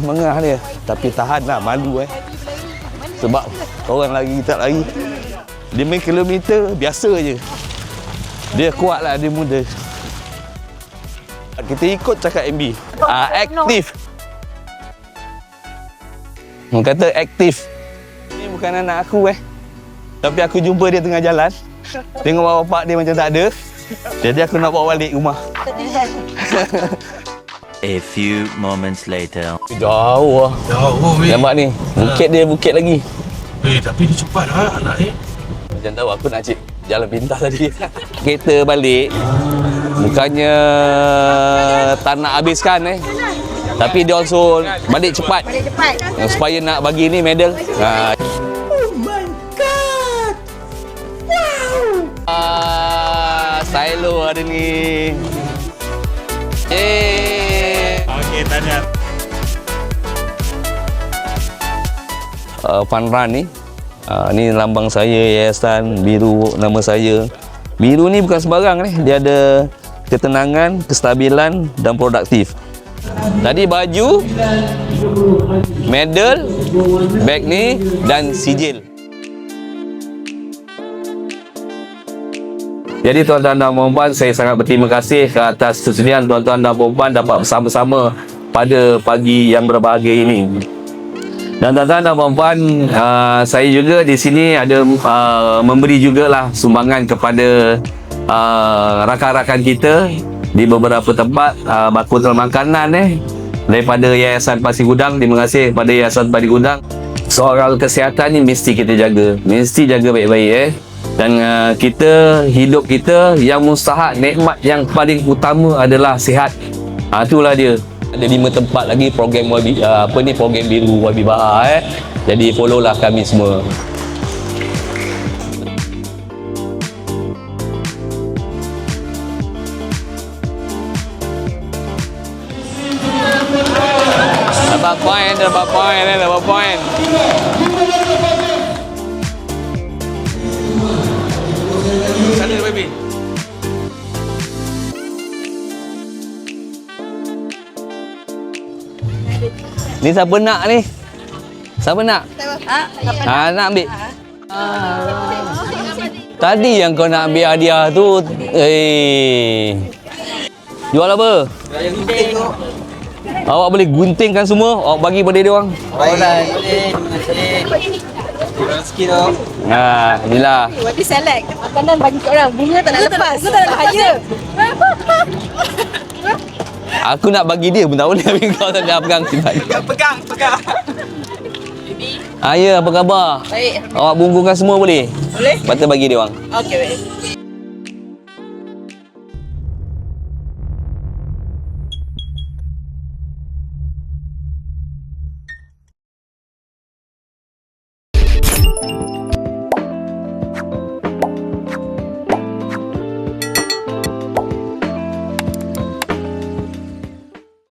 mengah dia. Tapi tahan lah, malu sebab orang lari, tak lari. Dia main kilometer, biasa je. Dia kuat lah, dia muda. Kita ikut cakap MB. Aktif. Orang kata aktif. Ni bukan anak aku Tapi aku jumpa dia tengah jalan. Tengok bapak dia macam tak ada. Jadi aku nak bawa balik rumah. A few moments later. Jauh lah. Jauh Nampak ni. Bukit dia bukit lagi. Tapi dia cepat lah anak ni. Macam tahu aku nak cik jalan pintas tadi. Kereta balik. Bukannya tak nak habiskan tapi dia also balik cepat. Supaya nak bagi ni medal. Oh my god. Wow. Stylo ada ni. Okey, tahniah. Fun run ni. Ni lambang saya, yayasan biru nama saya. Biru ni bukan sembarang dia ada ketenangan, kestabilan dan produktif. Tadi baju, medal, beg ni dan sijil. Jadi tuan-tuan dan puan-puan, saya sangat berterima kasih ke atas kesediaan tuan-tuan dan puan-puan dapat bersama-sama pada pagi yang berbahagia ini. Dan tuan-tuan dan puan-puan, saya juga di sini ada memberi jugalah sumbangan kepada rakan-rakan kita di beberapa tempat bakutel makanan daripada Yayasan Pasir Gudang. Terima kasih kepada Yayasan Pasir Gudang. Soal kesihatan ni mesti kita jaga, mesti jaga baik-baik dan kita hidup kita yang mustahak, nikmat yang paling utama adalah sihat. Itulah dia. Ada 5 tempat lagi program program biru YB Bahar Jadi follow lah kami semua. Dapat point. Sana baby. Ni siapa nak ni? Siapa nak? Nak ambil. Tadi yang kau nak ambil hadiah tu, jual apa? Awak boleh guntingkan semua, awak bagi pada dia orang. Boleh. Rezeki tu. Inilah. Nanti select makanan bagi kat orang. Bunga tak nak lepas. Bunga tak nak bahaya. Aku nak bagi dia pun tak boleh. Tapi kau tak nak pegang. Pegang. Ya, apa khabar? Baik. Awak bungkukan semua boleh? Boleh? Lepas tu bagi dia orang. Okey, baik.